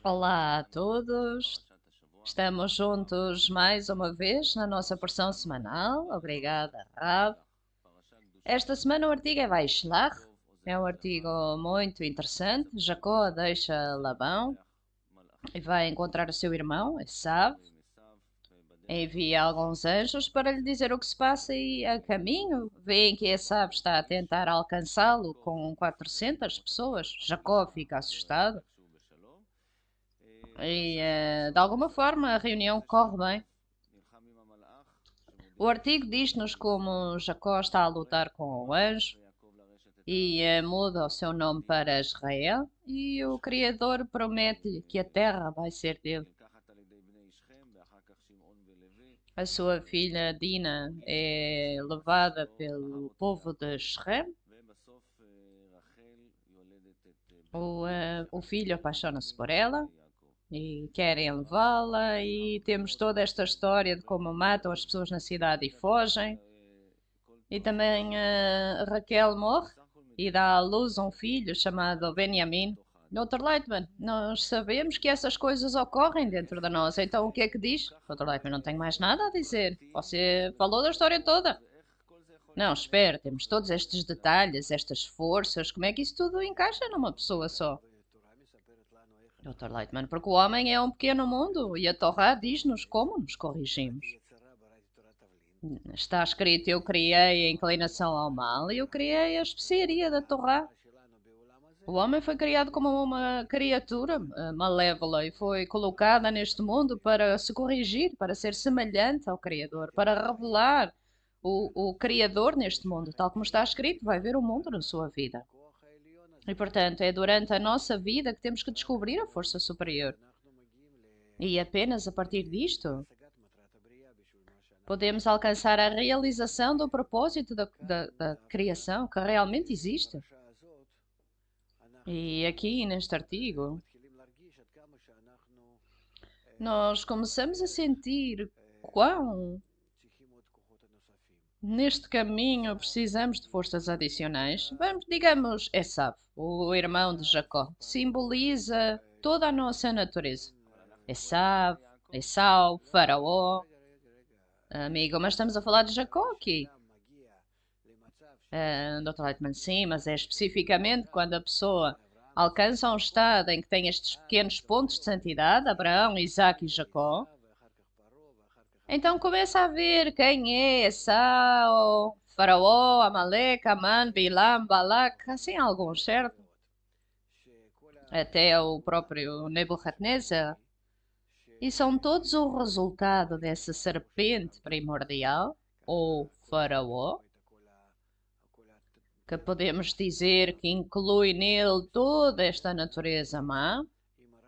Olá a todos, estamos juntos mais uma vez na nossa porção semanal. Obrigada, Rav. Esta semana o artigo é Vaishlach, é um artigo muito interessante. Jacó deixa Labão e vai encontrar o seu irmão, Esav. Envia alguns anjos para lhe dizer o que se passa e, a caminho, veem que Esav está a tentar alcançá-lo com 400 pessoas. Jacó fica assustado e, de alguma forma, a reunião corre bem. O artigo diz-nos como Jacó está a lutar com o anjo e muda o seu nome para Israel e o Criador promete-lhe que a terra vai ser dele. A sua filha Dina é levada pelo povo de Shem. O filho apaixona-se por ela e querem levá-la e temos toda esta história de como matam as pessoas na cidade e fogem. E também Raquel morre e dá à luz um filho chamado Benjamin. Dr. Lightman, nós sabemos que essas coisas ocorrem dentro da nós, então o que é que diz? Dr. Lightman, não tenho mais nada a dizer. Você falou da história toda. Não, espera, temos todos estes detalhes, estas forças, como é que isso tudo encaixa numa pessoa só? Dr. Lightman, porque o homem é um pequeno mundo e a Torá diz-nos como nos corrigimos. Está escrito: eu criei a inclinação ao mal e eu criei a especiaria da Torá. O homem foi criado como uma criatura malévola e foi colocada neste mundo para se corrigir, para ser semelhante ao Criador, para revelar o Criador neste mundo, tal como está escrito, vai ver o mundo na sua vida. E, portanto, é durante a nossa vida que temos que descobrir a força superior. E apenas a partir disto podemos alcançar a realização do propósito da criação que realmente existe. E aqui neste artigo, nós começamos a sentir quão neste caminho precisamos de forças adicionais. Vamos, digamos, Esav, o irmão de Jacó, simboliza toda a nossa natureza. Esav, Esau, Faraó. Amigo, mas estamos a falar de Jacó aqui. Dr. Leitman, sim, mas é especificamente quando a pessoa alcança um estado em que tem estes pequenos pontos de santidade, Abraão, Isaac e Jacó, então começa a ver quem é Esau, Faraó, Amaleque, Amã, Bilam, Balac, assim alguns, certo? Até o próprio Nebuchadnezzar. E são todos o resultado dessa serpente primordial, ou Faraó, que podemos dizer que inclui nele toda esta natureza má.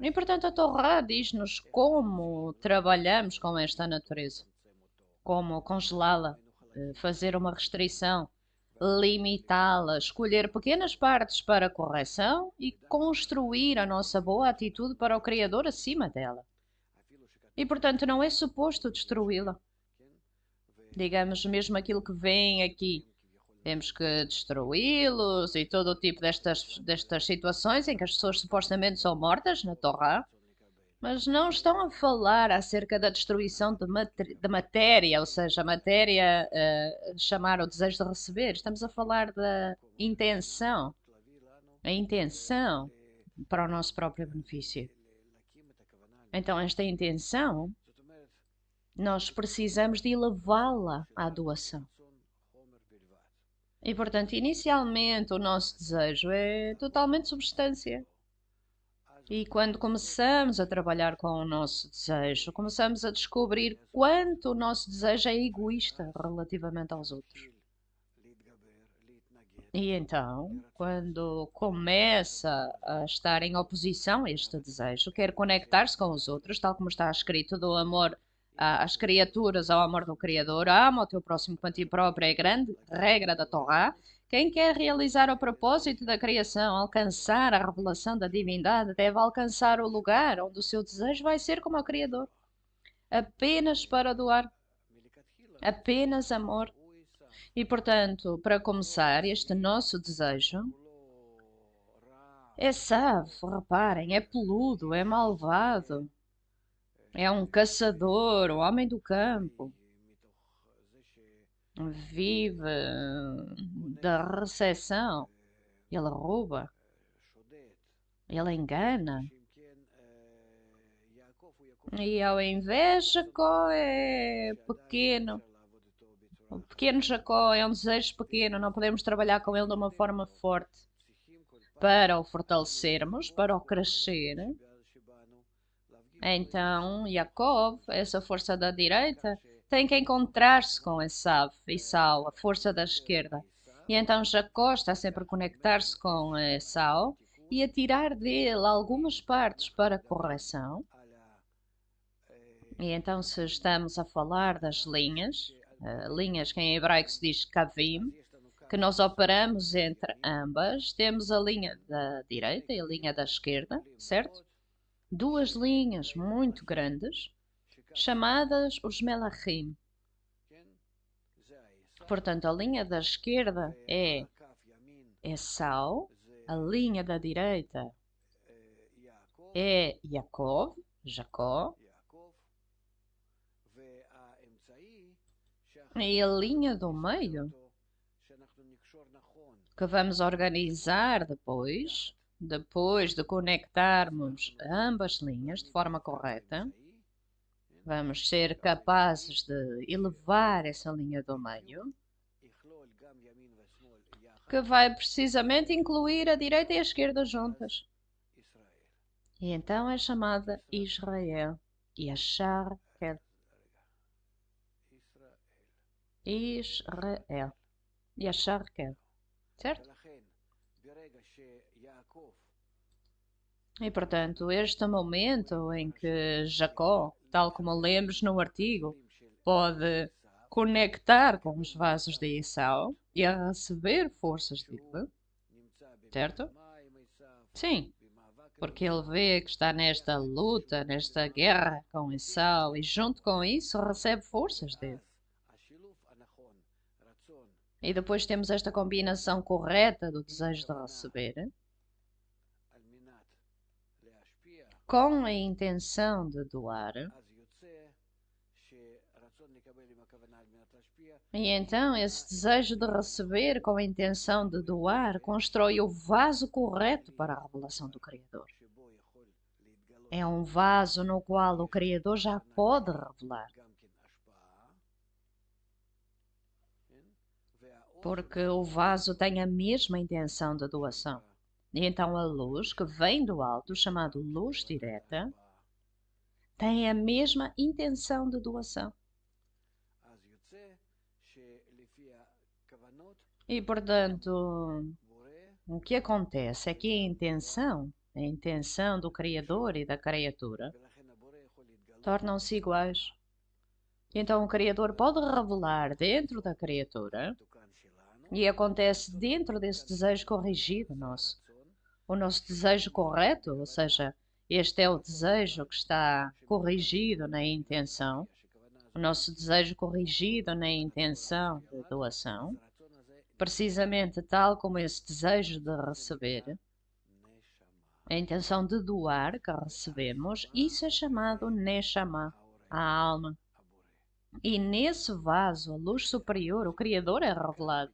E, portanto, a Torá diz-nos como trabalhamos com esta natureza, como congelá-la, fazer uma restrição, limitá-la, escolher pequenas partes para correção e construir a nossa boa atitude para o Criador acima dela. E, portanto, não é suposto destruí-la. Digamos, mesmo aquilo que vem aqui, temos que destruí-los e todo o tipo destas situações em que as pessoas supostamente são mortas na Torá, mas não estão a falar acerca da destruição de matéria, ou seja, a matéria chamar o desejo de receber. Estamos a falar da intenção, a intenção para o nosso próprio benefício. Então, esta intenção, nós precisamos de elevá-la à doação. E, portanto, inicialmente o nosso desejo é totalmente substância. E quando começamos a trabalhar com o nosso desejo, começamos a descobrir quanto o nosso desejo é egoísta relativamente aos outros. E então, quando começa a estar em oposição a este desejo, quer conectar-se com os outros, tal como está escrito do amor às criaturas ao amor do Criador, ama o teu próximo como a ti próprio, é a grande regra da Torá. Quem quer realizar o propósito da criação, alcançar a revelação da divindade, deve alcançar o lugar onde o seu desejo vai ser como o Criador. Apenas para doar. Apenas amor. E, portanto, para começar, este nosso desejo Esav, reparem, é peludo, é malvado, é um caçador, um homem do campo. Vive da recepção. Ele rouba, ele engana. E ao invés, Jacó é pequeno. O pequeno Jacó é um desejo pequeno, não podemos trabalhar com ele de uma forma forte para o fortalecermos, para o crescer. Então, Jacob, essa força da direita, tem que encontrar-se com Esaú, a força da esquerda. E então Jacó está sempre a conectar-se com Esaú e a tirar dele algumas partes para correção. E então, se estamos a falar das linhas, linhas que em hebraico se diz kavim, que nós operamos entre ambas, temos a linha da direita e a linha da esquerda, certo? Duas linhas muito grandes, chamadas os melachim. Portanto, a linha da esquerda é Esaú, a linha da direita é Jacó, e a linha do meio, que vamos organizar depois de conectarmos ambas linhas de forma correta, vamos ser capazes de elevar essa linha do meio, que vai precisamente incluir a direita e a esquerda juntas. E então é chamada Israel. Yashar Kel. Israel. Yashar Kel. Certo? E portanto, este momento em que Jacó, tal como lemos no artigo, pode conectar com os vasos de Esaú e a receber forças dele, certo? Sim, porque ele vê que está nesta luta, nesta guerra com Esaú e junto com isso recebe forças dele. E depois temos esta combinação correta do desejo de receber com a intenção de doar. E então esse desejo de receber com a intenção de doar constrói o vaso correto para a revelação do Criador. É um vaso no qual o Criador já pode revelar. Porque o vaso tem a mesma intenção de doação. E então a luz que vem do alto, chamada luz direta, tem a mesma intenção de doação. E portanto, o que acontece é que a intenção do Criador e da criatura, tornam-se iguais. Então o Criador pode revelar dentro da criatura e acontece dentro desse desejo corrigido nosso. O nosso desejo correto, ou seja, este é o desejo que está corrigido na intenção, o nosso desejo corrigido na intenção de doação, precisamente tal como esse desejo de receber, a intenção de doar que recebemos, isso é chamado Neshama, a alma. E nesse vaso, a luz superior, o Criador é revelado.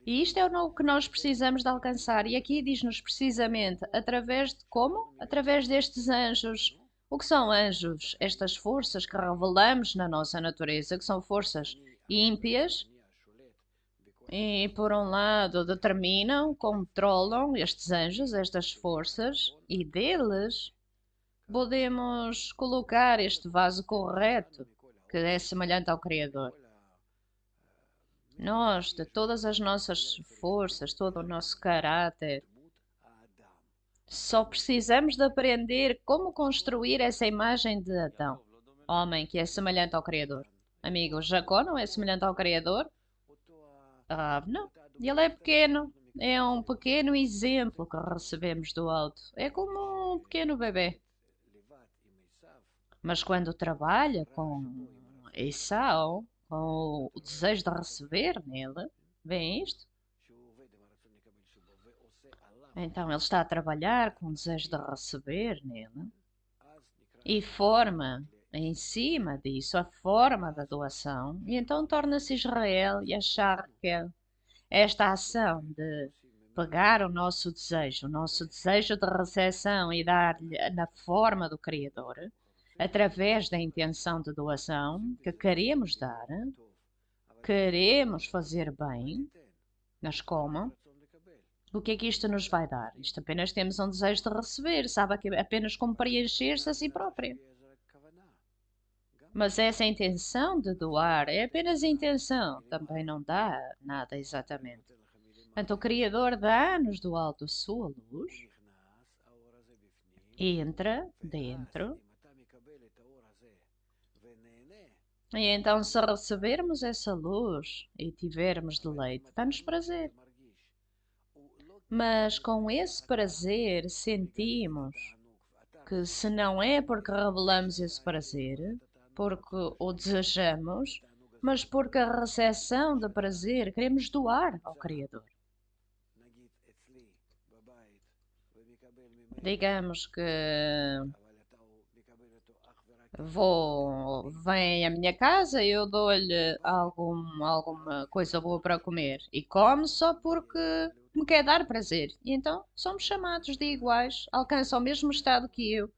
E isto é o que nós precisamos de alcançar. E aqui diz-nos precisamente através de como? Através destes anjos. O que são anjos? Estas forças que revelamos na nossa natureza, que são forças ímpias. E por um lado determinam, controlam estes anjos, estas forças, e deles podemos colocar este vaso correto, que é semelhante ao Criador. Nós, de todas as nossas forças, todo o nosso caráter, só precisamos de aprender como construir essa imagem de Adão, homem que é semelhante ao Criador. Amigo, Jacó não é semelhante ao Criador? Não. Ele é pequeno. É um pequeno exemplo que recebemos do alto. É como um pequeno bebê. Mas quando trabalha com Esaú, com o desejo de receber nele, vem isto? Então ele está a trabalhar com o desejo de receber nele e forma em cima disso a forma da doação, e então torna-se Israel e achar que esta ação de pegar o nosso desejo de recepção e dar-lhe na forma do Criador, através da intenção de doação que queremos dar, queremos fazer bem, mas como? O que é que isto nos vai dar? Isto apenas temos um desejo de receber, sabe que apenas como preencher-se a si próprio. Mas essa intenção de doar é apenas intenção, também não dá nada exatamente. Portanto, o Criador dá-nos do alto a sua luz, entra dentro, e então se recebermos essa luz e tivermos deleite, dá-nos prazer. Mas com esse prazer sentimos que se não é porque revelamos esse prazer, porque o desejamos, mas porque a recepção de prazer queremos doar ao Criador. Digamos que vem à minha casa e eu dou-lhe alguma coisa boa para comer e come só porque me quer dar prazer. E então somos chamados de iguais, alcança o mesmo estado que eu.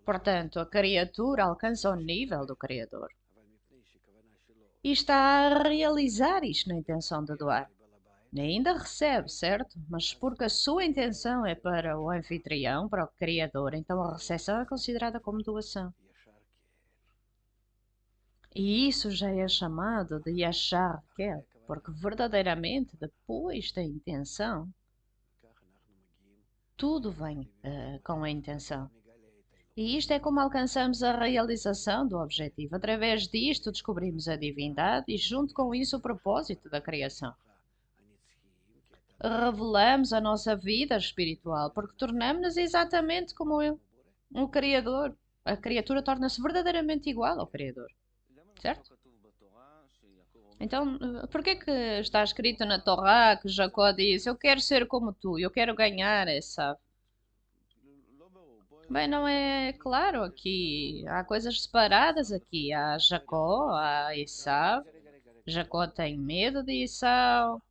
Portanto, a criatura alcança o nível do Criador e está a realizar isto na intenção de doar. Ainda recebe, certo? Mas porque a sua intenção é para o anfitrião, para o Criador, então a recepção é considerada como doação. E isso já é chamado de Yashar Kel, porque verdadeiramente, depois da intenção, tudo vem com a intenção. E isto é como alcançamos a realização do objetivo. Através disto descobrimos a divindade e, junto com isso, o propósito da criação. Revelamos a nossa vida espiritual, porque tornamos-nos exatamente como eu, o Criador. A criatura torna-se verdadeiramente igual ao Criador, certo? Então, por que que está escrito na Torá que Jacó diz: Eu quero ser como tu, eu quero ganhar essa? Bem, não é claro aqui. Há coisas separadas aqui. Há Jacó, há Esaú. Jacó tem medo de Esaú.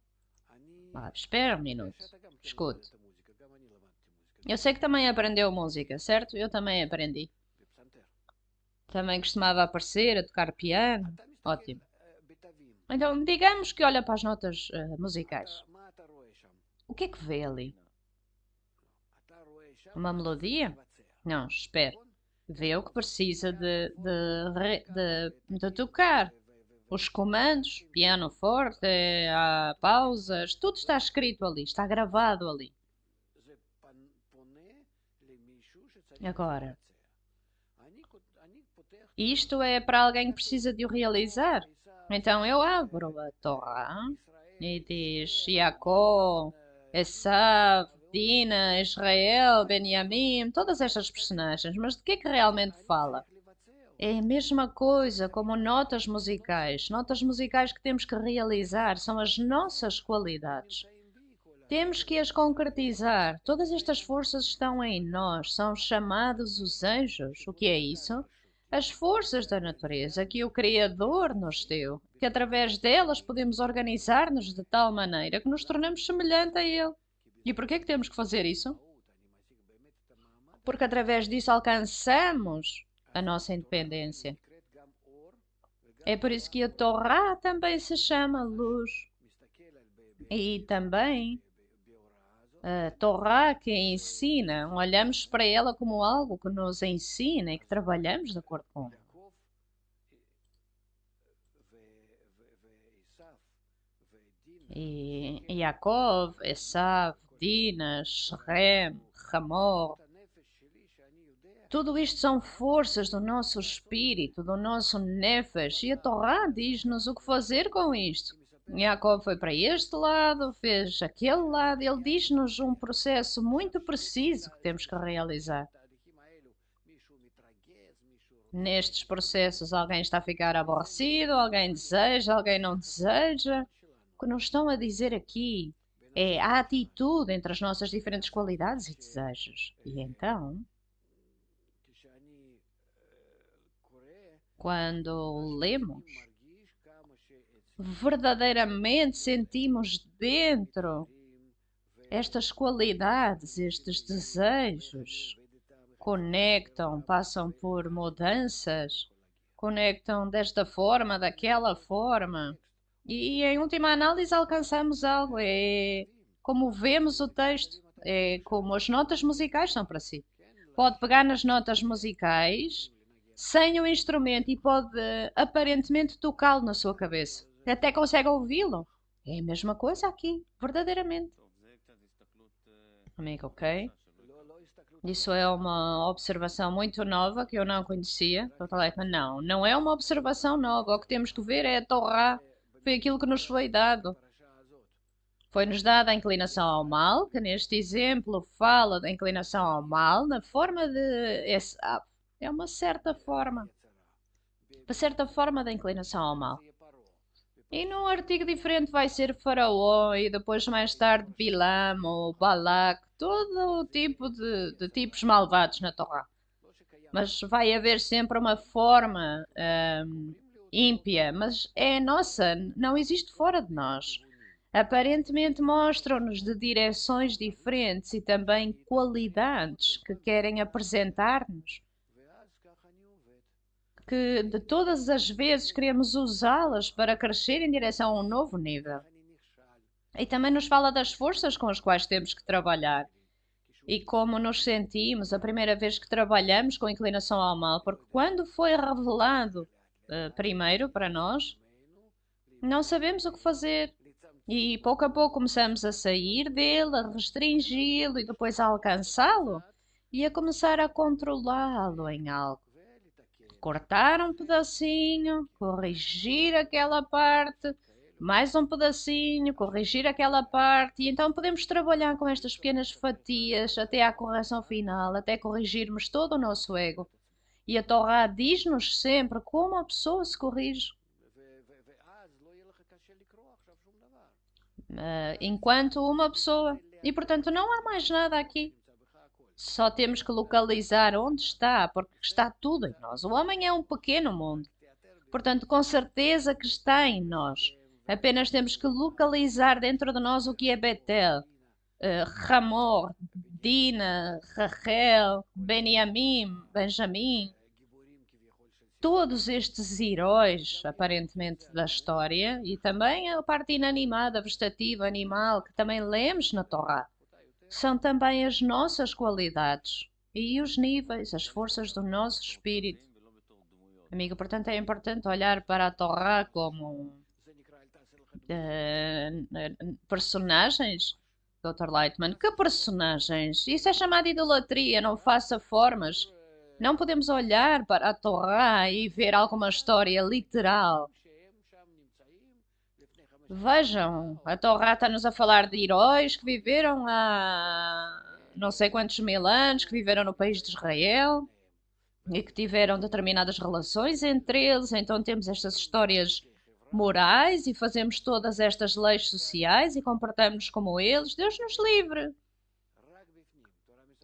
Espera um minuto. Escute. Eu sei que também aprendeu música, certo? Eu também aprendi. Também costumava aparecer a tocar piano. Ótimo. Então, digamos que olha para as notas musicais. O que é que vê ali? Uma melodia? Não, espera. Vê o que precisa de tocar. Os comandos, piano forte, há pausas, tudo está escrito ali, está gravado ali. Agora, isto é para alguém que precisa de o realizar. Então eu abro a Torá e diz Jacó, Esaú, Dina, Israel, Benjamim, todas estas personagens. Mas de que é que realmente fala? É a mesma coisa como notas musicais que temos que realizar, são as nossas qualidades. Temos que as concretizar. Todas estas forças estão em nós, são chamados os anjos. O que é isso? As forças da natureza que o Criador nos deu, que através delas podemos organizar-nos de tal maneira que nos tornamos semelhante a Ele. E por que é que temos que fazer isso? Porque através disso alcançamos a nossa independência. É por isso que a Torá também se chama luz. E também a Torá que ensina, olhamos para ela como algo que nos ensina e que trabalhamos de acordo com ela. E Yaakov, Esaú, Dina, Shem, Hamor, tudo isto são forças do nosso espírito, do nosso nefesh, e a Torá diz-nos o que fazer com isto. Jacob foi para este lado, fez aquele lado, ele diz-nos um processo muito preciso que temos que realizar. Nestes processos, alguém está a ficar aborrecido, alguém deseja, alguém não deseja. O que nos estão a dizer aqui É a atitude entre as nossas diferentes qualidades e desejos. E então, quando lemos, verdadeiramente sentimos dentro estas qualidades, estes desejos, conectam, passam por mudanças, conectam desta forma, daquela forma, e em última análise alcançamos algo. É como vemos o texto, é como as notas musicais são para si. Pode pegar nas notas musicais sem o instrumento e pode aparentemente tocá-lo na sua cabeça. Até consegue ouvi-lo. É a mesma coisa aqui, verdadeiramente. Amigo, ok? Isso é uma observação muito nova que eu não conhecia. Dr. Leitman, não, não é uma observação nova. O que temos que ver é a Torá. Foi aquilo que nos foi dado. Foi-nos dada a inclinação ao mal, que neste exemplo fala da inclinação ao mal na forma de Esav. É uma certa forma da inclinação ao mal. E num artigo diferente vai ser Faraó e depois mais tarde Bilam ou Balak, todo o tipo de tipos malvados na Torá. Mas vai haver sempre uma forma ímpia, mas é nossa, não existe fora de nós. Aparentemente mostram-nos de direções diferentes e também qualidades que querem apresentar-nos, que de todas as vezes queremos usá-las para crescer em direção a um novo nível. E também nos fala das forças com as quais temos que trabalhar e como nos sentimos a primeira vez que trabalhamos com inclinação ao mal, porque quando foi revelado primeiro para nós, não sabemos o que fazer. E pouco a pouco começamos a sair dele, a restringi-lo e depois a alcançá-lo e a começar a controlá-lo em algo. Cortar um pedacinho, corrigir aquela parte, mais um pedacinho, corrigir aquela parte, e então podemos trabalhar com estas pequenas fatias até à correção final, até corrigirmos todo o nosso ego. E a Torá diz-nos sempre como a pessoa se corrige. Enquanto uma pessoa. E portanto não há mais nada aqui. Só temos que localizar onde está, porque está tudo em nós. O homem é um pequeno mundo. Portanto, com certeza que está em nós. Apenas temos que localizar dentro de nós o que é Betel, Ramor, Dina, Rachel, Benjamim, todos estes heróis, aparentemente, da história, e também a parte inanimada, vegetativa, animal, que também lemos na Torá, são também as nossas qualidades e os níveis, as forças do nosso espírito. Amigo, portanto, é importante olhar para a Torá como personagens. Dr. Lightman, que personagens? Isso é chamado idolatria, não faça formas. Não podemos olhar para a Torá e ver alguma história literal. Vejam, a Torá está-nos a falar de heróis que viveram há não sei quantos mil anos, que viveram no país de Israel e que tiveram determinadas relações entre eles. Então temos estas histórias morais e fazemos todas estas leis sociais e comportamos-nos como eles. Deus nos livre.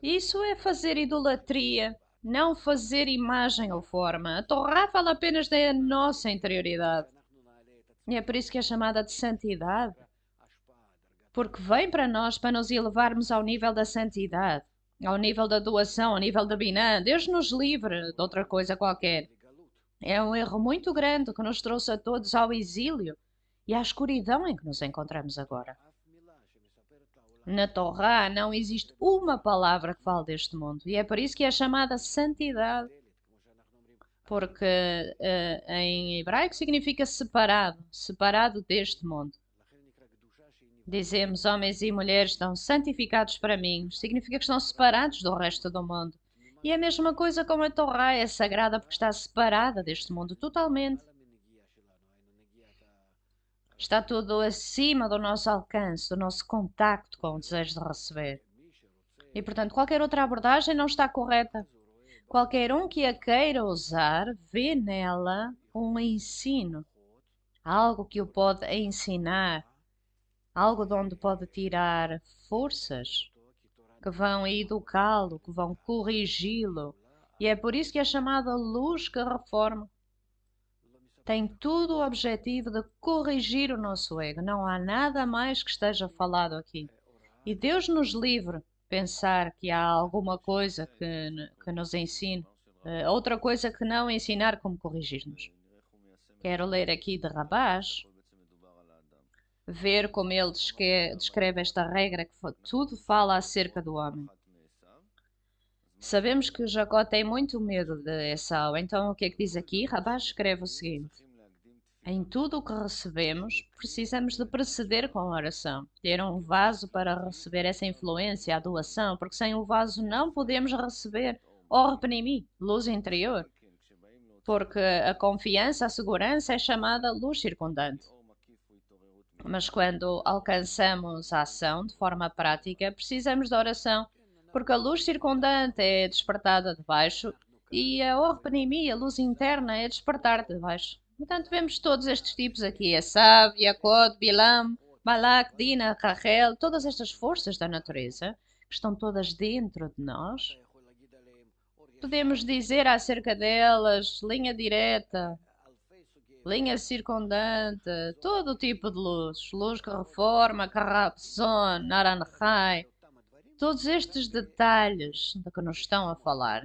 Isso é fazer idolatria, não fazer imagem ou forma. A Torá fala apenas da nossa interioridade. E é por isso que é chamada de santidade. Porque vem para nós para nos elevarmos ao nível da santidade, ao nível da doação, ao nível da Binã. Deus nos livre de outra coisa qualquer. É um erro muito grande que nos trouxe a todos ao exílio e à escuridão em que nos encontramos agora. Na Torá não existe uma palavra que fale deste mundo e é por isso que é chamada santidade, porque em hebraico significa separado, separado deste mundo. Dizemos homens e mulheres estão santificados para mim, significa que estão separados do resto do mundo. E a mesma coisa com a Torá é sagrada porque está separada deste mundo totalmente. Está tudo acima do nosso alcance, do nosso contacto com o desejo de receber. E, portanto, qualquer outra abordagem não está correta. Qualquer um que a queira usar vê nela um ensino, algo que o pode ensinar, algo de onde pode tirar forças que vão educá-lo, que vão corrigi-lo. E é por isso que é chamada luz que reforma. Tem tudo o objetivo de corrigir o nosso ego. Não há nada mais que esteja falado aqui. E Deus nos livre pensar que há alguma coisa que nos ensine. Outra coisa que não ensinar como corrigir-nos. Quero ler aqui de Rabás, ver como ele descreve esta regra, que tudo fala acerca do homem. Sabemos que Jacó tem muito medo de Esaú, então o que é que diz aqui? Rabás escreve o seguinte: em tudo o que recebemos, precisamos de preceder com a oração, ter um vaso para receber essa influência, a doação, porque sem o vaso não podemos receber ou reprimir luz interior, porque a confiança, a segurança é chamada luz circundante. Mas quando alcançamos a ação de forma prática, precisamos da oração, porque a luz circundante é despertada de baixo e a orpenimia, a luz interna, é despertar de baixo. Portanto, vemos todos estes tipos aqui, Esav, Jacod, Bilam, Balak, Dina, Rachel, todas estas forças da natureza, que estão todas dentro de nós. Podemos dizer acerca delas, linha direta, linha circundante, todo tipo de luz, luz que reforma, Carrapson, Naranjai, todos estes detalhes de que nos estão a falar.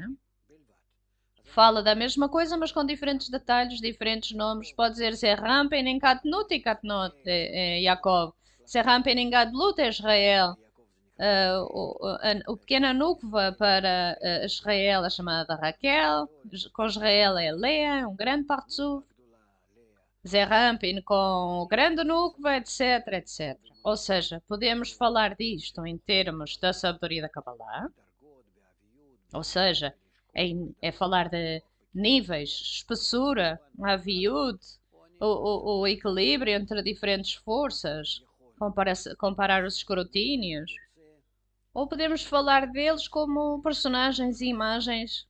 Fala da mesma coisa, mas com diferentes detalhes, diferentes nomes. Pode dizer Serrampen em Katnut e Katnut, Yaakov. Serrampen em Gadlut é Israel. O pequeno Nukva para Israel é chamada Raquel. Com Israel é Lea, um grande Partzuf. Zerrampin com o grande Nukva, etc, etc. Ou seja, podemos falar disto em termos da sabedoria da Kabbalah. Ou seja, é falar de níveis, espessura, aviud, o equilíbrio entre diferentes forças, comparar os escrutínios. Ou podemos falar deles como personagens e imagens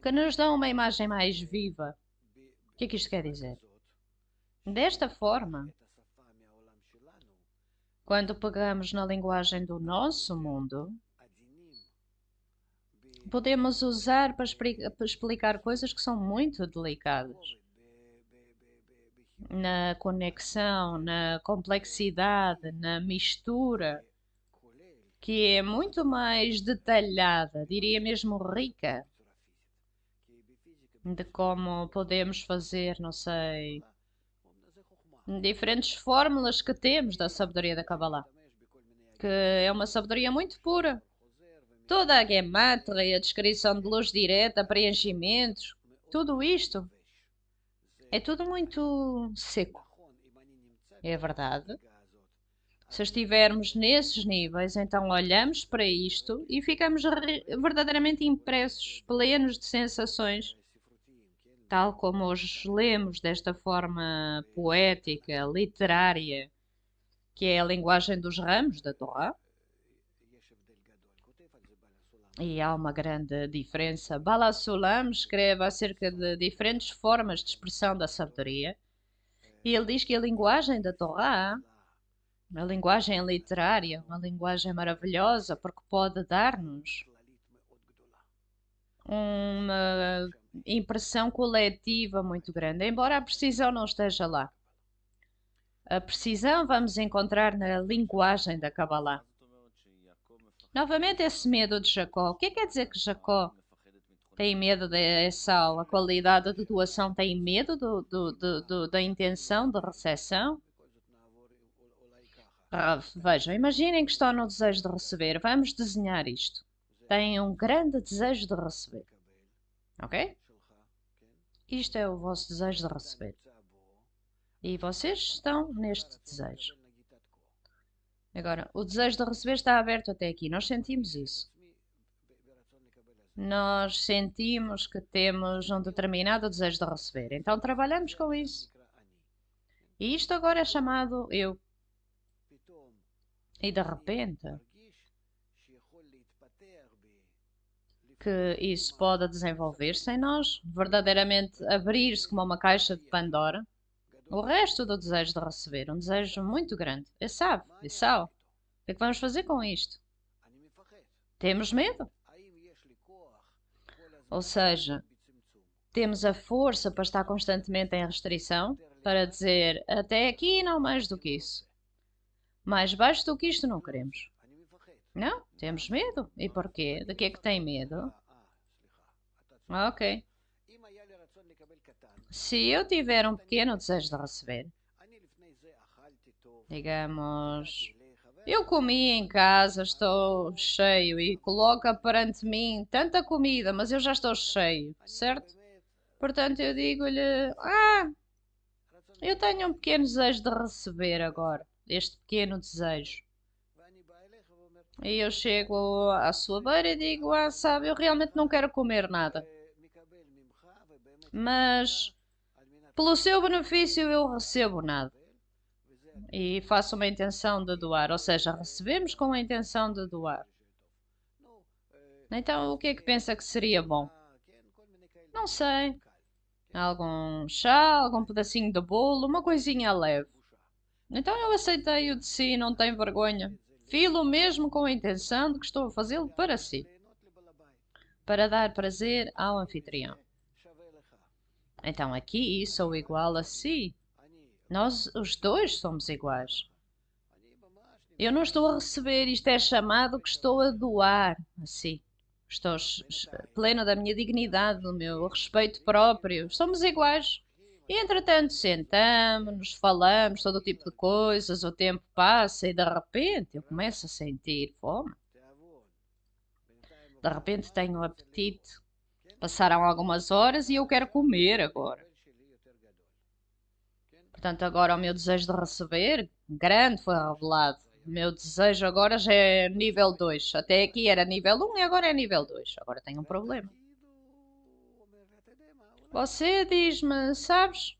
que nos dão uma imagem mais viva. O que é que isto quer dizer? Desta forma, quando pegamos na linguagem do nosso mundo, podemos usar para explicar coisas que são muito delicadas. Na conexão, na complexidade, na mistura, que é muito mais detalhada, diria mesmo rica, de como podemos fazer, não sei, diferentes fórmulas que temos da sabedoria da Kabbalah, que é uma sabedoria muito pura. Toda a gematria, a descrição de luz direta, preenchimentos, tudo isto é tudo muito seco. É verdade. Se estivermos nesses níveis, então olhamos para isto e ficamos verdadeiramente impressos, plenos de sensações, tal como os lemos desta forma poética, literária, que é a linguagem dos ramos da Torá. E há uma grande diferença. Bala Sulam escreve acerca de diferentes formas de expressão da sabedoria. E ele diz que a linguagem da Torá, a linguagem literária, uma linguagem maravilhosa, porque pode dar-nos uma impressão coletiva muito grande, embora a precisão não esteja lá. A precisão vamos encontrar na linguagem da Kabbalah. Novamente esse medo de Jacó. O que quer dizer que Jacó tem medo de Esaú? A qualidade de doação tem medo da intenção de recepção? Vejam, imaginem que estão no desejo de receber. Vamos desenhar isto. Têm um grande desejo de receber. Ok? Isto é o vosso desejo de receber. E vocês estão neste desejo. Agora, o desejo de receber está aberto até aqui. Nós sentimos isso. Nós sentimos que temos um determinado desejo de receber. Então trabalhamos com isso. E isto agora é chamado eu. E de repente, que isso pode desenvolver-se em nós, verdadeiramente abrir-se como uma caixa de Pandora, O resto do desejo de receber, um desejo muito grande. Esaú, o que é que vamos fazer com isto? Temos medo. Ou seja, temos a força para estar constantemente em restrição, para dizer até aqui e não mais do que isso. Mais baixo do que isto não queremos. Não, temos medo. E porquê? De que é que tem medo? Ok. Se eu tiver um pequeno desejo de receber, digamos, eu comi em casa, estou cheio e coloca perante mim tanta comida, mas eu já estou cheio, certo? Portanto, eu digo-lhe: eu tenho um pequeno desejo de receber agora, este pequeno desejo. E eu chego à sua beira e digo: sabe, eu realmente não quero comer nada, mas pelo seu benefício eu recebo nada. E faço uma intenção de doar, ou seja, recebemos com a intenção de doar. Então, o que é que pensa que seria bom? Não sei. Algum chá, algum pedacinho de bolo, uma coisinha leve. Então eu aceitei o de si, não tem vergonha. Filo mesmo com a intenção de que estou a fazê-lo para si, para dar prazer ao anfitrião. Então aqui sou igual a si. Nós os dois somos iguais. Eu não estou a receber, isto é chamado que estou a doar a si. Estou pleno da minha dignidade, do meu respeito próprio. Somos iguais. E entretanto sentamos, falamos todo tipo de coisas, o tempo passa e de repente eu começo a sentir fome. De repente tenho apetite. Passaram algumas horas e eu quero comer agora. Portanto, agora o meu desejo de receber, grande, foi revelado. O meu desejo agora já é nível 2. Até aqui era nível 1 e agora é nível 2. Agora tenho um problema. Você diz-me, sabes?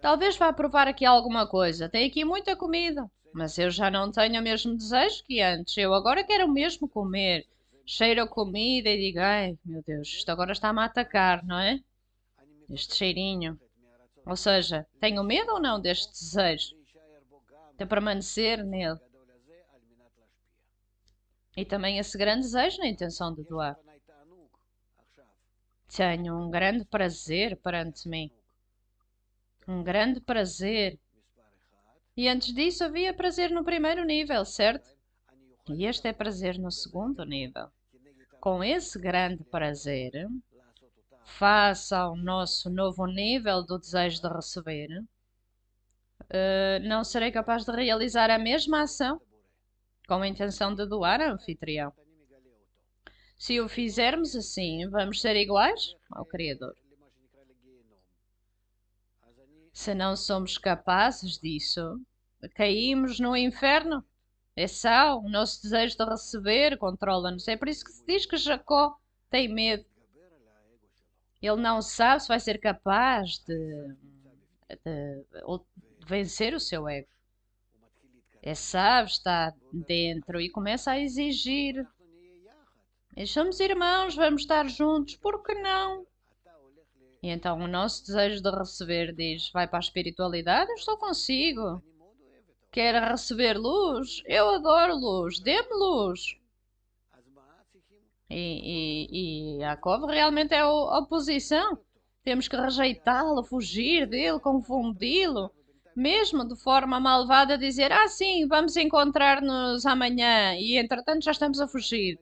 Talvez vá provar aqui alguma coisa. Tem aqui muita comida. Mas eu já não tenho o mesmo desejo que antes. Eu agora quero mesmo comer. Cheiro a comida e digo, ai, meu Deus, isto agora está-me a atacar, não é? Este cheirinho. Ou seja, tenho medo ou não deste desejo de permanecer nele? E também esse grande desejo na intenção de doar. Tenho um grande prazer perante mim. Um grande prazer. E antes disso havia prazer no primeiro nível, certo? E este é prazer no segundo nível. Com esse grande prazer, face ao nosso novo nível do desejo de receber, não serei capaz de realizar a mesma ação com a intenção de doar ao anfitrião. Se o fizermos assim, vamos ser iguais ao Criador. Se não somos capazes disso, caímos no inferno. É só o nosso desejo de receber controla-nos. É por isso que se diz que Jacó tem medo. Ele não sabe se vai ser capaz de vencer o seu ego. Sabe, está dentro e começa a exigir. E somos irmãos, vamos estar juntos, por que não? E então o nosso desejo de receber diz, vai para a espiritualidade, eu estou consigo. Quer receber luz? Eu adoro luz, dê-me luz. E Yaakov realmente é a oposição. Temos que rejeitá-lo, fugir dele, confundi-lo. Mesmo de forma malvada dizer, sim, vamos encontrar-nos amanhã e entretanto já estamos a fugir.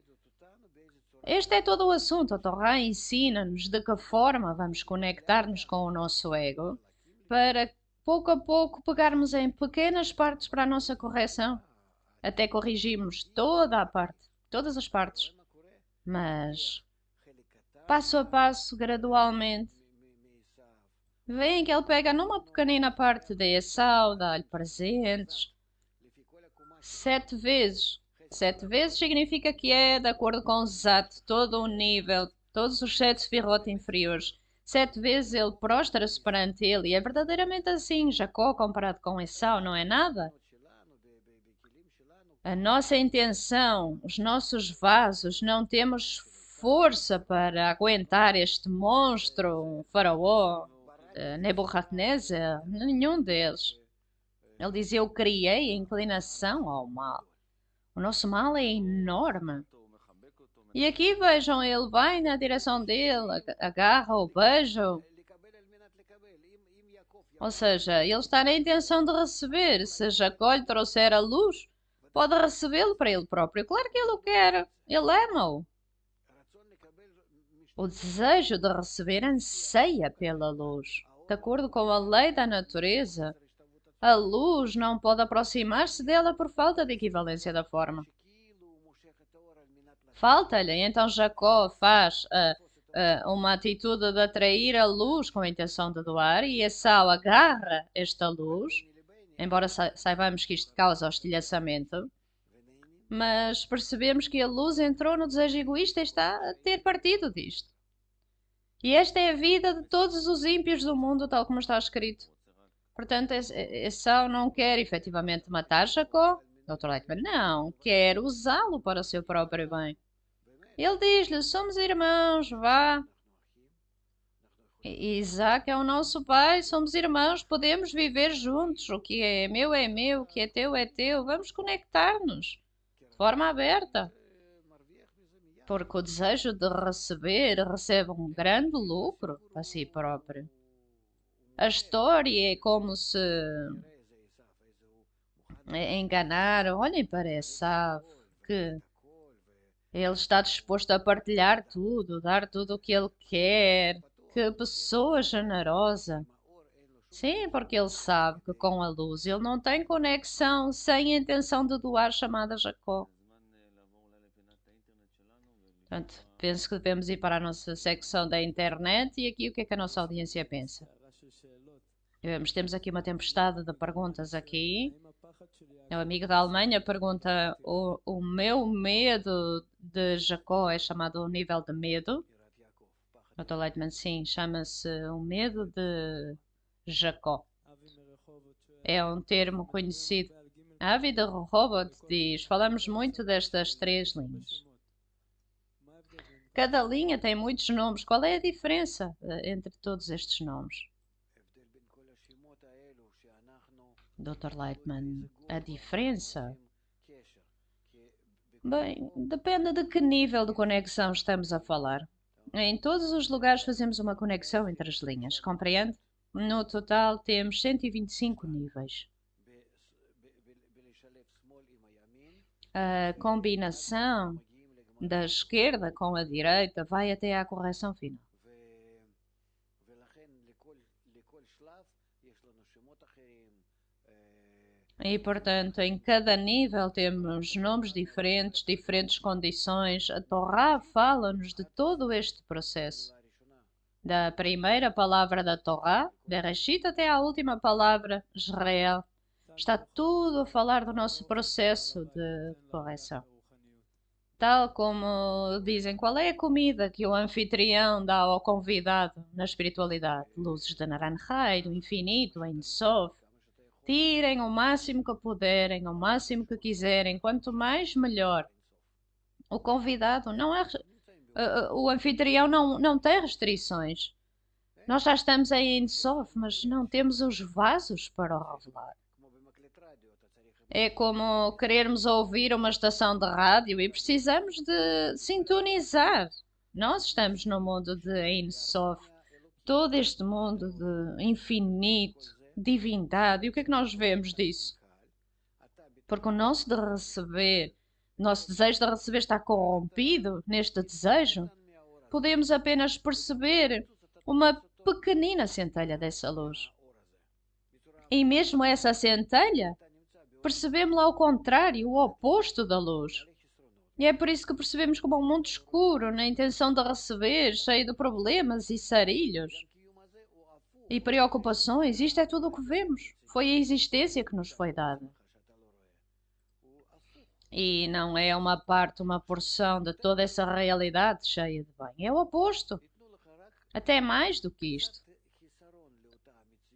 Este é todo o assunto. A Torá ensina-nos de que forma vamos conectar-nos com o nosso ego para pouco a pouco pegarmos em pequenas partes para a nossa correção, até corrigirmos toda a parte, todas as partes. Mas, passo a passo, gradualmente, vem que ele pega numa pequenina parte de Esaú, dá-lhe presentes, 7 vezes. 7 vezes significa que é de acordo com o Zat, todo o nível, todos os 7 sefirot inferiores. 7 vezes ele prostra-se perante ele, e é verdadeiramente assim. Jacó comparado com Esaú não é nada. A nossa intenção, os nossos vasos, não temos força para aguentar este monstro, um faraó, Nebuchadnezzar, nenhum deles. Ele diz: Eu criei a inclinação ao mal. O nosso mal é enorme. E aqui vejam, ele vai na direção dele, agarra-o, beija-o. Ou seja, ele está na intenção de receber. Se Jacó lhe trouxer a luz, pode recebê-lo para ele próprio. Claro que ele o quer. Ele ama-o. O desejo de receber anseia pela luz. De acordo com a lei da natureza, a luz não pode aproximar-se dela por falta de equivalência da forma. Falta-lhe, então Jacó faz uma atitude de atrair a luz com a intenção de doar e Esaú agarra esta luz, embora saibamos que isto causa hostilhamento, mas percebemos que a luz entrou no desejo egoísta e está a ter partido disto. E esta é a vida de todos os ímpios do mundo, tal como está escrito. Portanto, Esaú não quer efetivamente matar Jacó. Dr. Leitman, não, quer usá-lo para o seu próprio bem. Ele diz-lhe: somos irmãos, vá. Isaac é o nosso pai, somos irmãos, podemos viver juntos. O que é meu, o que é teu. Vamos conectar-nos de forma aberta. Porque o desejo de receber recebe um grande lucro para si próprio. A história é como se enganaram. Olhem para Esaú, que ele está disposto a partilhar tudo, dar tudo o que ele quer. Que pessoa generosa. Sim, porque ele sabe que com a luz ele não tem conexão sem a intenção de doar chamada Jacó. Portanto, penso que devemos ir para a nossa secção da internet e aqui o que é que a nossa audiência pensa. Temos aqui uma tempestade de perguntas aqui. O amigo da Alemanha pergunta: o meu medo de Jacó é chamado o nível de medo? Dr. Leitman, sim, chama-se o medo de Jacó. É um termo conhecido. Avi de Robot diz: falamos muito destas três linhas. Cada linha tem muitos nomes. Qual é a diferença entre todos estes nomes? Dr. Leitman, a diferença? Bem, depende de que nível de conexão estamos a falar. Em todos os lugares fazemos uma conexão entre as linhas, compreende? No total temos 125 níveis. A combinação da esquerda com a direita vai até à correção final. E, portanto, em cada nível temos nomes diferentes, diferentes condições. A Torá fala-nos de todo este processo. Da primeira palavra da Torá, Bereshit, até à última palavra, Israel. Está tudo a falar do nosso processo de correção. Tal como dizem, qual é a comida que o anfitrião dá ao convidado na espiritualidade? Luzes de Naranjai, do infinito, em Sof. Tirem o máximo que puderem, o máximo que quiserem, quanto mais melhor. O convidado não é. O anfitrião não tem restrições. Nós já estamos em Ensof, mas não temos os vasos para o revelar. É como querermos ouvir uma estação de rádio e precisamos de sintonizar. Nós estamos no mundo de Ein Sof, todo este mundo de infinito, divindade. E o que é que nós vemos disso? Porque o nosso desejo de receber está corrompido neste desejo. Podemos apenas perceber uma pequenina centelha dessa luz. E mesmo essa centelha, percebemos-la ao contrário, o oposto da luz. E é por isso que percebemos como um mundo escuro, na intenção de receber, cheio de problemas e sarilhos e preocupações. Isto é tudo o que vemos. Foi a existência que nos foi dada. E não é uma parte, uma porção de toda essa realidade cheia de bem. É o oposto. Até mais do que isto.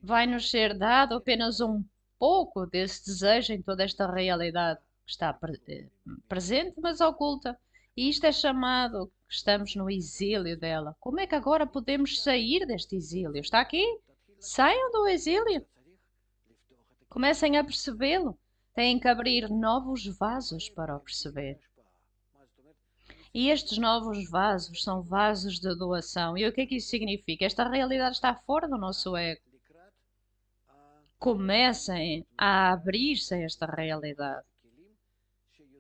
Vai-nos ser dado apenas um pouco desse desejo em toda esta realidade que está presente, mas oculta. E isto é chamado, estamos no exílio dela. Como é que agora podemos sair deste exílio? Está aqui? Saiam do exílio. Comecem a percebê-lo. Têm que abrir novos vasos para o perceber. E estes novos vasos são vasos de doação. E o que é que isso significa? Esta realidade está fora do nosso ego. Comecem a abrir-se a esta realidade.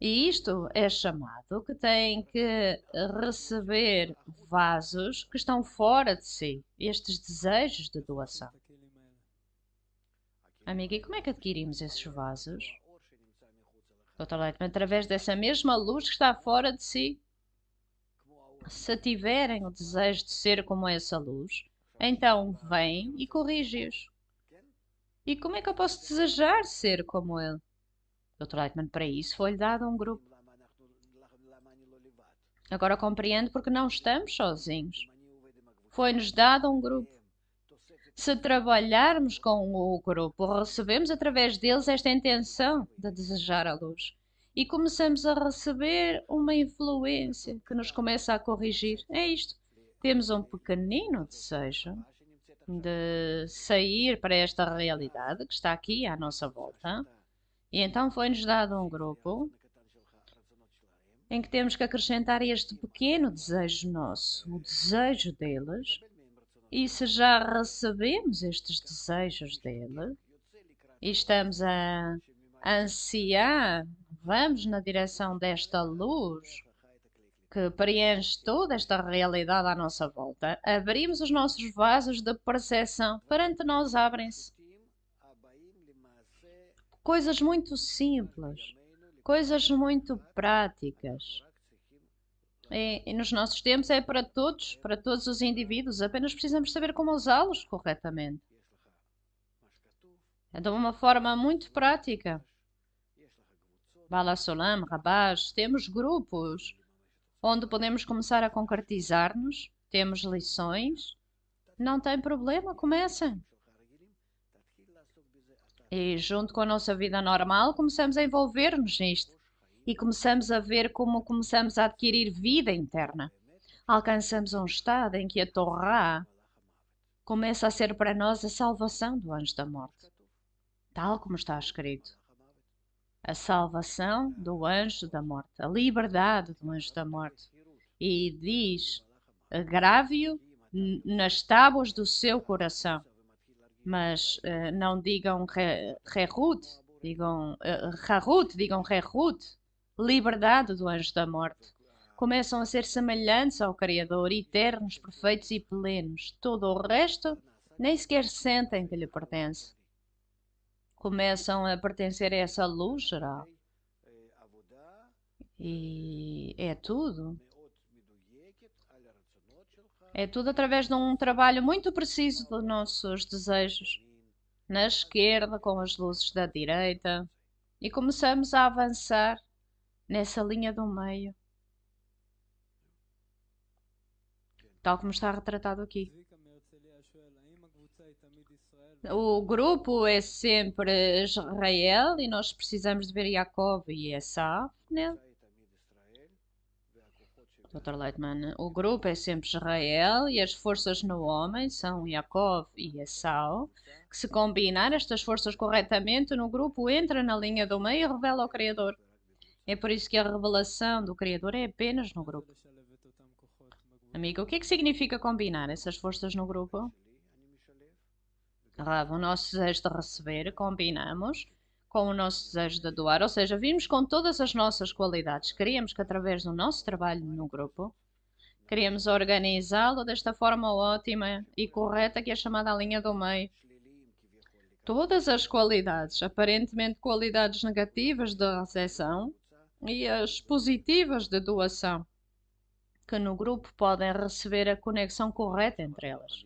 E isto é chamado que têm que receber vasos que estão fora de si, estes desejos de doação. Amiga, e como é que adquirimos esses vasos? Dr. Leitman, através dessa mesma luz que está fora de si. Se tiverem o desejo de ser como essa luz, então vem e corrige-os. E como é que eu posso desejar ser como ele? Dr. Leitman, para isso foi-lhe dado um grupo. Agora compreendo porque não estamos sozinhos. Foi-nos dado um grupo. Se trabalharmos com o grupo, recebemos através deles esta intenção de desejar a luz. E começamos a receber uma influência que nos começa a corrigir. É isto. Temos um pequenino desejo de sair para esta realidade que está aqui à nossa volta. E então foi-nos dado um grupo em que temos que acrescentar este pequeno desejo nosso, o desejo deles. E se já recebemos estes desejos dele e estamos a ansiar, vamos na direção desta luz que preenche toda esta realidade à nossa volta, abrimos os nossos vasos de percepção, perante nós abrem-se coisas muito simples, coisas muito práticas. E nos nossos tempos é para todos os indivíduos, apenas precisamos saber como usá-los corretamente. É de uma forma muito prática. Bala Solam, Rabash, temos grupos onde podemos começar a concretizar-nos, temos lições, não tem problema, comecem. E junto com a nossa vida normal, começamos a envolver-nos nisto. E começamos a ver como começamos a adquirir vida interna. Alcançamos um estado em que a Torá começa a ser para nós a salvação do anjo da morte. Tal como está escrito. A salvação do anjo da morte. A liberdade do anjo da morte. E diz, grave-o nas tábuas do seu coração. Mas não digam Rerut, digam Harut, digam Rerut. Liberdade do anjo da morte. Começam a ser semelhantes ao Criador, eternos, perfeitos e plenos. Todo o resto nem sequer sentem que lhe pertence. Começam a pertencer a essa luz geral. E é tudo. É tudo através de um trabalho muito preciso dos nossos desejos. Na esquerda, com as luzes da direita. E começamos a avançar nessa linha do meio, tal como está retratado aqui. O grupo é sempre Israel e nós precisamos de ver Jacob e Esaú nele. Dr. Leitman, o grupo é sempre Israel e as forças no homem são Jacob e Esaú, que se combinar estas forças corretamente no grupo entra na linha do meio e revela o Criador. É por isso que a revelação do Criador é apenas no grupo. Amiga, o que é que significa combinar essas forças no grupo? O nosso desejo de receber, combinamos com o nosso desejo de doar, ou seja, vimos com todas as nossas qualidades. Queríamos que através do nosso trabalho no grupo, queríamos organizá-lo desta forma ótima e correta que é chamada a linha do meio. Todas as qualidades, aparentemente qualidades negativas de recepção, e as positivas de doação, que no grupo podem receber a conexão correta entre elas.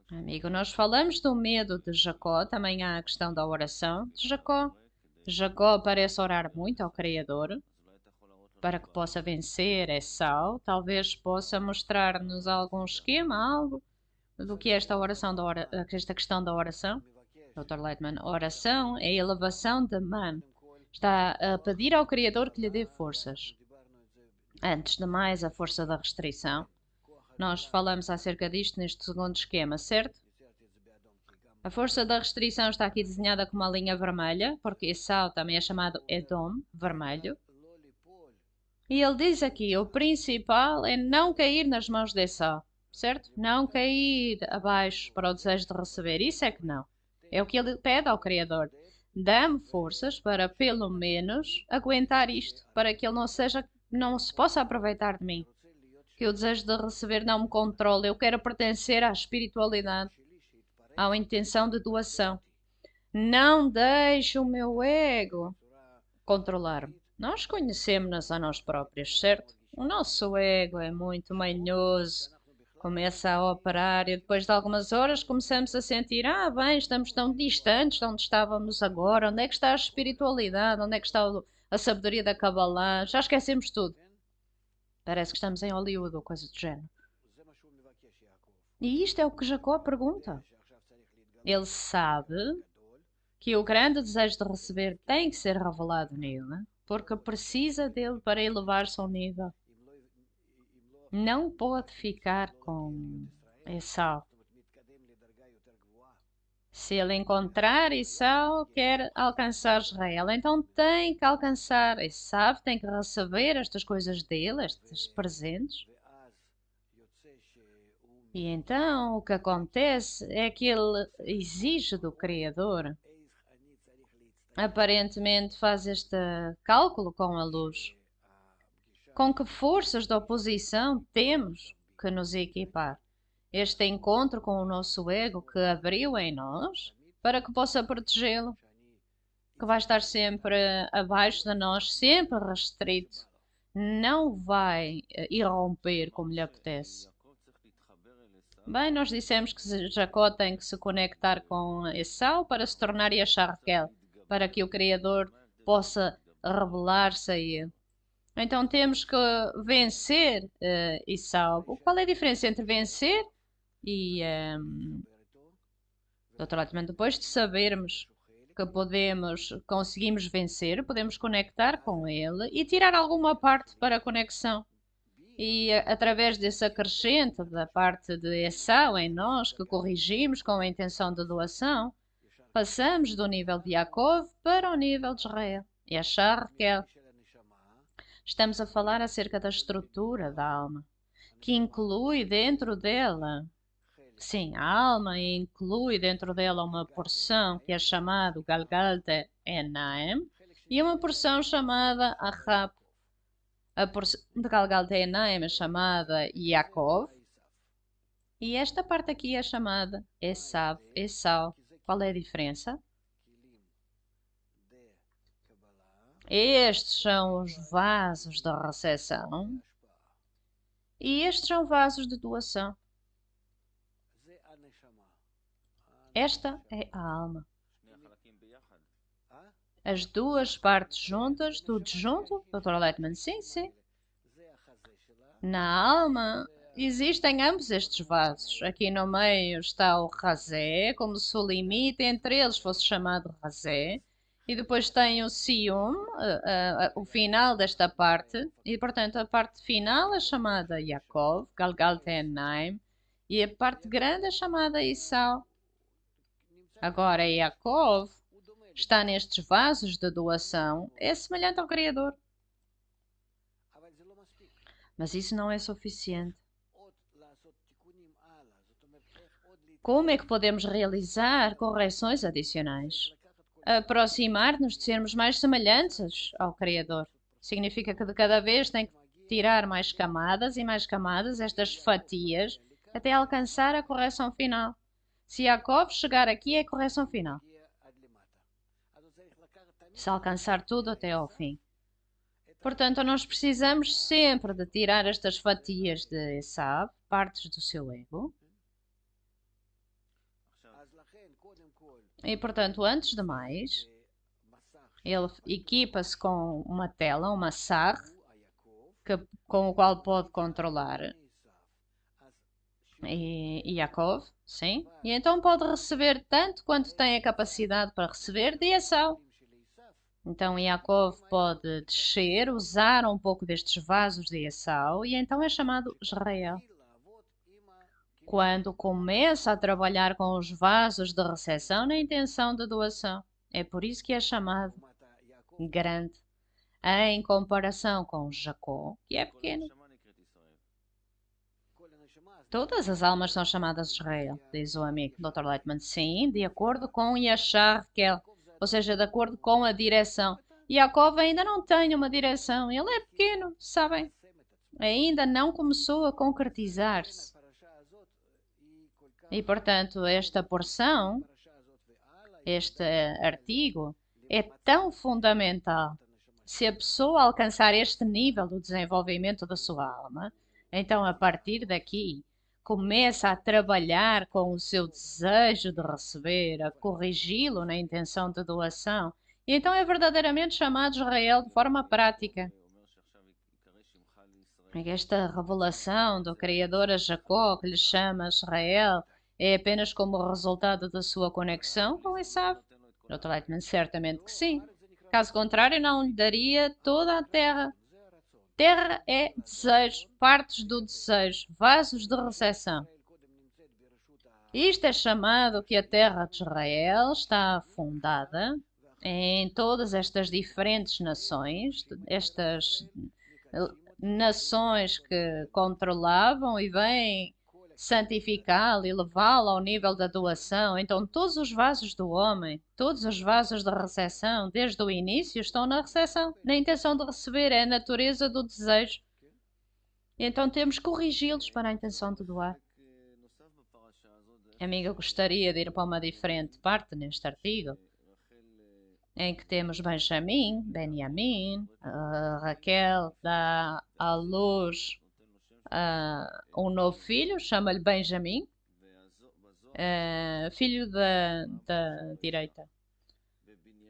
Amigo, nós falamos do medo de Jacó, também há a questão da oração de Jacó. Jacó parece orar muito ao Criador para que possa vencer Esaú. Talvez possa mostrar-nos algum esquema, algo do que é esta oração, esta questão da oração. Dr. Leitman, oração é a elevação de man. Está a pedir ao Criador que lhe dê forças. Antes de mais, a força da restrição. Nós falamos acerca disto neste segundo esquema, certo? A força da restrição está aqui desenhada com uma linha vermelha, porque Esau também é chamado Edom, vermelho. E ele diz aqui, o principal é não cair nas mãos de Esau, certo? Não cair abaixo para o desejo de receber. Isso é que não. É o que ele pede ao Criador. Dá-me forças para, pelo menos, aguentar isto, para que ele não se possa aproveitar de mim. Que o desejo de receber não me controle. Eu quero pertencer à espiritualidade, à intenção de doação. Não deixe o meu ego controlar-me. Nós conhecemos-nos a nós próprios, certo? O nosso ego é muito manhoso, começa a operar e depois de algumas horas começamos a sentir, bem, estamos tão distantes de onde estávamos agora, onde é que está a espiritualidade, onde é que está a sabedoria da Kabbalah, já esquecemos tudo. Parece que estamos em Hollywood ou coisa do género. E isto é o que Jacó pergunta. Ele sabe que o grande desejo de receber tem que ser revelado nele, porque precisa dele para elevar-se ao nível. Não pode ficar com Esau. Se ele encontrar Esau, quer alcançar Israel, então tem que alcançar Esau, tem que receber estas coisas dele, estes presentes. E então o que acontece é que ele exige do Criador. Aparentemente faz este cálculo com a luz. Com que forças de oposição temos que nos equipar? Este encontro com o nosso ego que abriu em nós para que possa protegê-lo, que vai estar sempre abaixo de nós, sempre restrito, não vai irromper como lhe apetece. Bem, nós dissemos que Jacó tem que se conectar com Esau para se tornar Yasharkel, para que o Criador possa revelar-se a ele. Então temos que vencer Esau. Qual é a diferença entre vencer e naturalmente depois de sabermos que conseguimos vencer, podemos conectar com ele e tirar alguma parte para a conexão. E através desse acrescente da parte de Esau em nós, que corrigimos com a intenção de doação, passamos do nível de Yaakov para o nível de Israel. Yashar Raquel. Estamos a falar acerca da estrutura da alma, que inclui dentro dela, sim, a alma inclui dentro dela uma porção que é chamada Galgal de Enaim e uma porção chamada Ahab. A porção de Galgal de Enaim é chamada Yaakov e esta parte aqui é chamada Esau. Qual é a diferença? Estes são os vasos da recepção e estes são vasos de doação. Esta é a alma. As duas partes juntas, tudo junto, Dr. Leitman, sim, sim. Na alma existem ambos estes vasos. Aqui no meio está o Razé, como se o limite entre eles fosse chamado Razé. E depois tem o Sium, o final desta parte. E, portanto, a parte final é chamada Yaakov, Galgal Tenaim. E a parte grande é chamada Esau. Agora, Yaakov está nestes vasos de doação, é semelhante ao Criador. Mas isso não é suficiente. Como é que podemos realizar correções adicionais? Aproximar-nos de sermos mais semelhantes ao Criador. Significa que de cada vez tem que tirar mais camadas e mais camadas, estas fatias, até alcançar a correção final. Se Yaakov chegar aqui, é a correção final. Se alcançar tudo até ao fim. Portanto, nós precisamos sempre de tirar estas fatias de Esav, partes do seu ego. E, portanto, antes de mais, ele equipa-se com uma tela, uma SAR, com o qual pode controlar e Yaakov, sim. E então pode receber tanto quanto tem a capacidade para receber de Esau. Então Yaakov pode descer, usar um pouco destes vasos de Esau e então é chamado Israel. quando começa a trabalhar com os vasos de recepção na intenção de doação. É por isso que é chamado grande, em comparação com Jacó, que é pequeno. Todas as almas são chamadas Israel, diz o amigo Dr. Leitman. Sim, de acordo com Yashar Raquel, ou seja, de acordo com a direção. Yaakov ainda não tem uma direção, ele é pequeno, sabem? Ainda não começou a concretizar-se. E, portanto, esta porção, este artigo, é tão fundamental. Se a pessoa alcançar este nível do desenvolvimento da sua alma, então a partir daqui começa a trabalhar com o seu desejo de receber, a corrigi-lo na intenção de doação, e então é verdadeiramente chamado Israel de forma prática. Esta revelação do Criador a Jacó, que lhe chama Israel, é apenas como resultado da sua conexão com Esaú? Dr. Leitman, certamente que sim. Caso contrário, não lhe daria toda a terra. Terra é desejo, partes do desejo, vasos de recepção. Isto é chamado que a terra de Israel está fundada em todas estas diferentes nações, estas nações que controlavam e vêm santificá-lo e levá-lo ao nível da doação. Então, todos os vasos do homem, todos os vasos da recepção, desde o início, estão na recepção, na intenção de receber, é a natureza do desejo. Então, temos que corrigi-los para a intenção de doar. Amiga, eu gostaria de ir para uma diferente parte neste artigo, em que temos Benjamim, Raquel dá à luz um novo filho, chama-lhe Benjamim, filho da direita,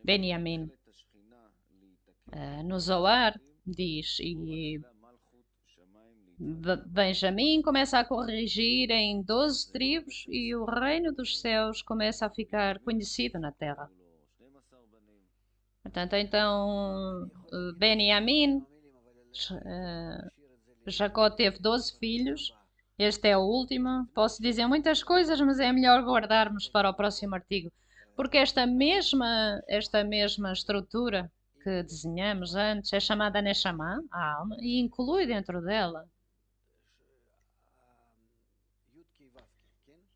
Benjamim. No Zohar diz, e Benjamim começa a corrigir em 12 tribos e o reino dos céus começa a ficar conhecido na terra. Portanto, então, Benjamim, Jacó teve 12 filhos, este é o último. Posso dizer muitas coisas, mas é melhor guardarmos para o próximo artigo, porque esta mesma estrutura que desenhamos antes é chamada Neshama, a alma, e inclui dentro dela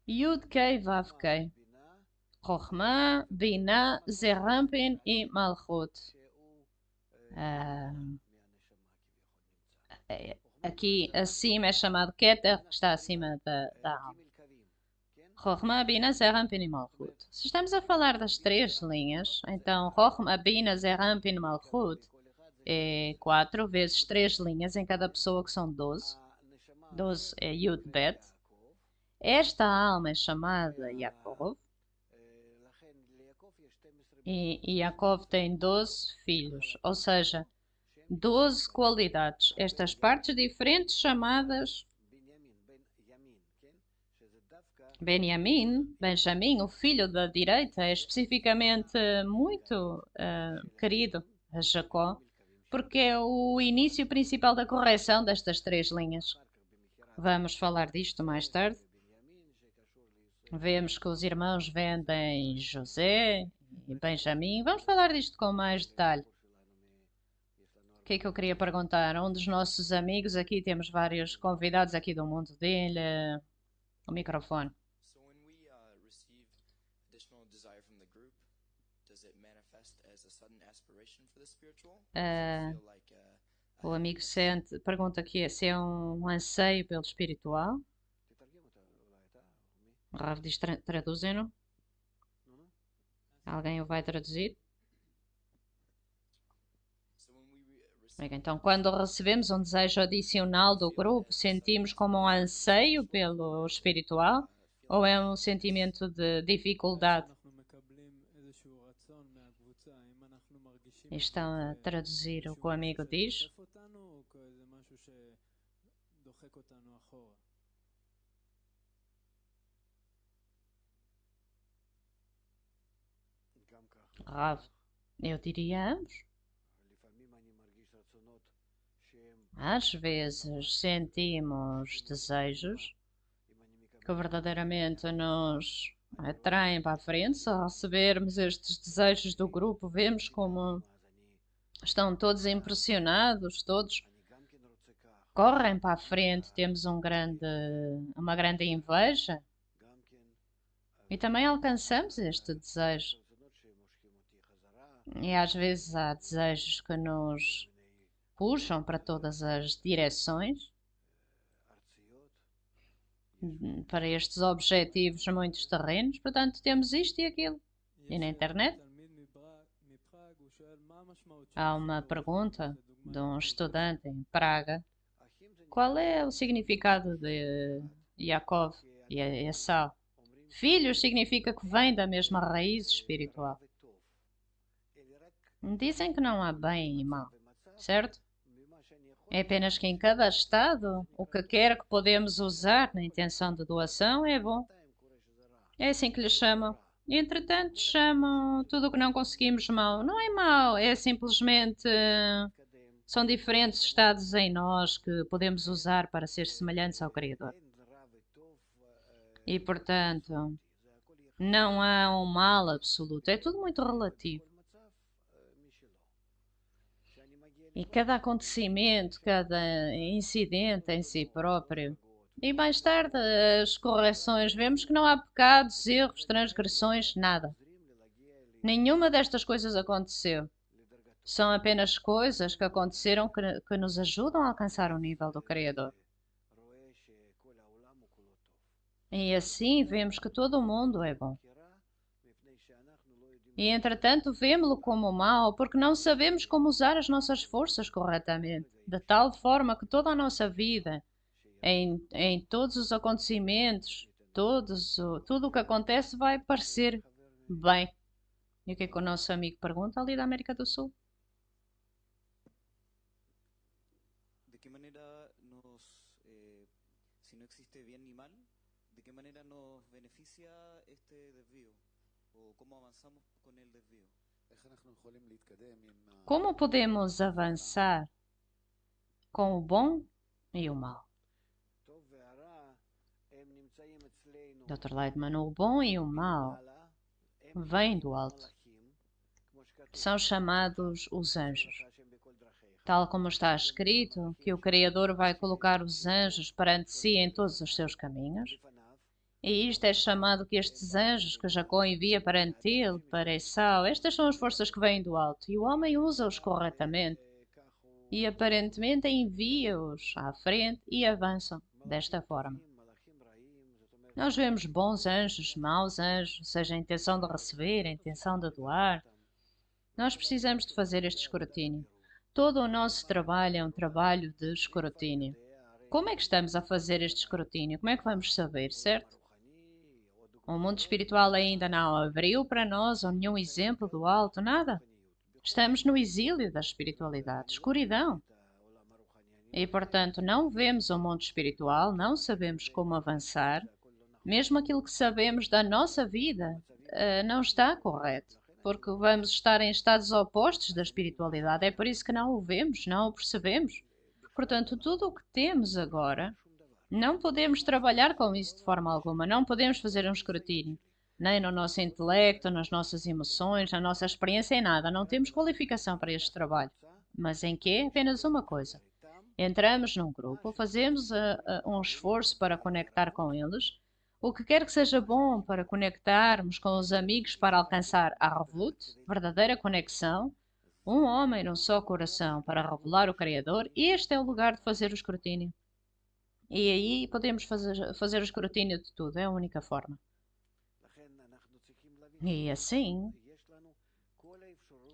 Yud Kei Vav Kei, Chokhmah, Binah, Zerampin e Malchut. Aqui acima é chamado Keter, que está acima da alma. Chokhmah, Binah, Zerampin e Malchut. Se estamos a falar das três linhas, então Chokhmah, Binah, Zerampin e Malchut é 4 vezes 3 linhas em cada pessoa, que são 12. 12 é Yud Bet. Esta alma é chamada Yaakov. E Yaakov tem 12 filhos, ou seja, 12 qualidades. Estas partes diferentes chamadas Benjamim, o filho da direita, é especificamente muito querido a Jacó, porque é o início principal da correção destas três linhas. Vamos falar disto mais tarde. Vemos que os irmãos vendem José e Benjamim. Vamos falar disto com mais detalhe. O que é que eu queria perguntar? Um dos nossos amigos aqui, temos vários convidados aqui do mundo dele. O microfone. O amigo sente, pergunta aqui se é um anseio pelo espiritual. O Rav diz, traduzem-no. Alguém o vai traduzir? Então, quando recebemos um desejo adicional do grupo, sentimos como um anseio pelo espiritual ou é um sentimento de dificuldade? Estão a traduzir o que o amigo diz. Rav, eu diria ambos. Às vezes sentimos desejos que verdadeiramente nos atraem para a frente. Se recebermos estes desejos do grupo, vemos como estão todos impressionados, todos correm para a frente, temos uma grande inveja e também alcançamos este desejo. E às vezes há desejos que nos puxam para todas as direções, para estes objetivos muito terrenos. Portanto, temos isto e aquilo. E na internet há uma pergunta de um estudante em Praga: qual é o significado de Yaakov e Esau? Filhos significa que vem da mesma raiz espiritual. Dizem que não há bem e mal, certo? É apenas que em cada estado, o que quer que podemos usar na intenção de doação é bom. É assim que lhe chamam. Entretanto, chamam tudo o que não conseguimos mal. Não é mal, é simplesmente. São diferentes estados em nós que podemos usar para ser semelhantes ao Criador. E, portanto, não há um mal absoluto. É tudo muito relativo. E cada acontecimento, cada incidente em si próprio. E mais tarde, as correções, vemos que não há pecados, erros, transgressões, nada. Nenhuma destas coisas aconteceu. São apenas coisas que aconteceram que nos ajudam a alcançar o nível do Criador. E assim vemos que todo o mundo é bom. E entretanto vemo-lo como mau porque não sabemos como usar as nossas forças corretamente, de tal forma que toda a nossa vida, em todos os acontecimentos, tudo o que acontece vai parecer bem. E o que é que o nosso amigo pergunta ali da América do Sul? ¿De qué manera si no existe bien ni mal, de qué manera nos beneficia este desvío? ¿O cómo avanzamos con el desvío? Como podemos avançar com o bom e o mal? Dr. Lightman, o bom e o mal vêm do alto. São chamados os anjos. Tal como está escrito, que o Criador vai colocar os anjos perante si em todos os seus caminhos. E isto é chamado que estes anjos que Jacó envia perante ele, para Esau, estas são as forças que vêm do alto. E o homem usa-os corretamente. E aparentemente envia-os à frente e avançam desta forma. Nós vemos bons anjos, maus anjos, seja a intenção de receber, a intenção de doar. Nós precisamos de fazer este escrutínio. Todo o nosso trabalho é um trabalho de escrutínio. Como é que estamos a fazer este escrutínio? Como é que vamos saber, certo? O mundo espiritual ainda não abriu para nós ou nenhum exemplo do alto, nada. Estamos no exílio da espiritualidade, escuridão. E, portanto, não vemos o mundo espiritual, não sabemos como avançar. Mesmo aquilo que sabemos da nossa vida não está correto, porque vamos estar em estados opostos da espiritualidade. É por isso que não o vemos, não o percebemos. Portanto, tudo o que temos agora, não podemos trabalhar com isso de forma alguma, não podemos fazer um escrutínio, nem no nosso intelecto, nas nossas emoções, na nossa experiência, em nada. Não temos qualificação para este trabalho. Mas em que? Apenas uma coisa. Entramos num grupo, fazemos um esforço para conectar com eles, o que quer que seja bom para conectarmos com os amigos para alcançar a Arvut, verdadeira conexão, um homem num só coração para revelar o Criador, este é o lugar de fazer o escrutínio. E aí podemos fazer o escrutínio de tudo, é a única forma. E assim,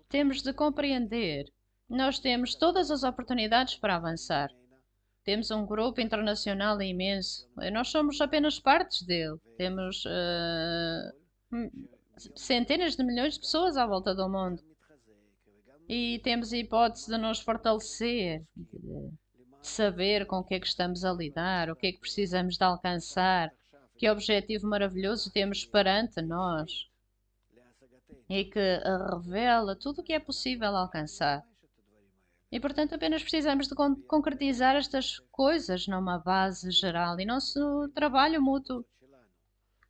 temos de compreender, nós temos todas as oportunidades para avançar. Temos um grupo internacional imenso. Nós somos apenas partes dele. Temos centenas de milhões de pessoas à volta do mundo. E temos a hipótese de nos fortalecer, de saber com o que é que estamos a lidar, o que é que precisamos de alcançar, que objetivo maravilhoso temos perante nós e que revela tudo o que é possível alcançar. E, portanto, apenas precisamos de concretizar estas coisas numa base geral e nosso trabalho mútuo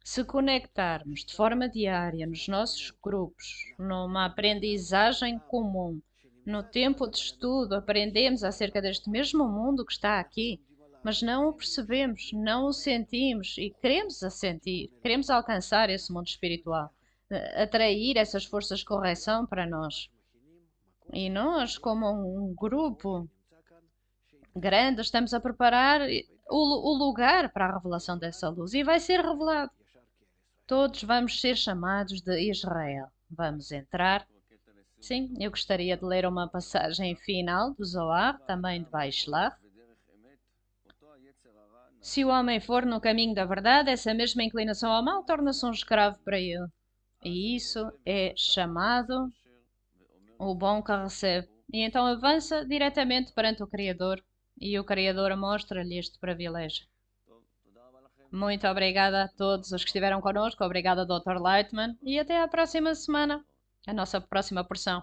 Se conectarmos de forma diária nos nossos grupos, numa aprendizagem comum, no tempo de estudo, aprendemos acerca deste mesmo mundo que está aqui, mas não o percebemos, não o sentimos e queremos a sentir, queremos alcançar esse mundo espiritual, atrair essas forças de correção para nós. E nós, como um grupo grande, estamos a preparar o lugar para a revelação dessa luz e vai ser revelado. Todos vamos ser chamados de Israel. Vamos entrar. Sim, eu gostaria de ler uma passagem final do Zohar, também de Vaishlach. Se o homem for no caminho da verdade, essa mesma inclinação ao mal torna-se um escravo para ele. E isso é chamado o bom que recebe. E então avança diretamente perante o Criador. E o Criador mostra-lhe este privilégio. Muito obrigada a todos os que estiveram connosco. Obrigada, Dr. Lightman. E até à próxima semana, a nossa próxima porção.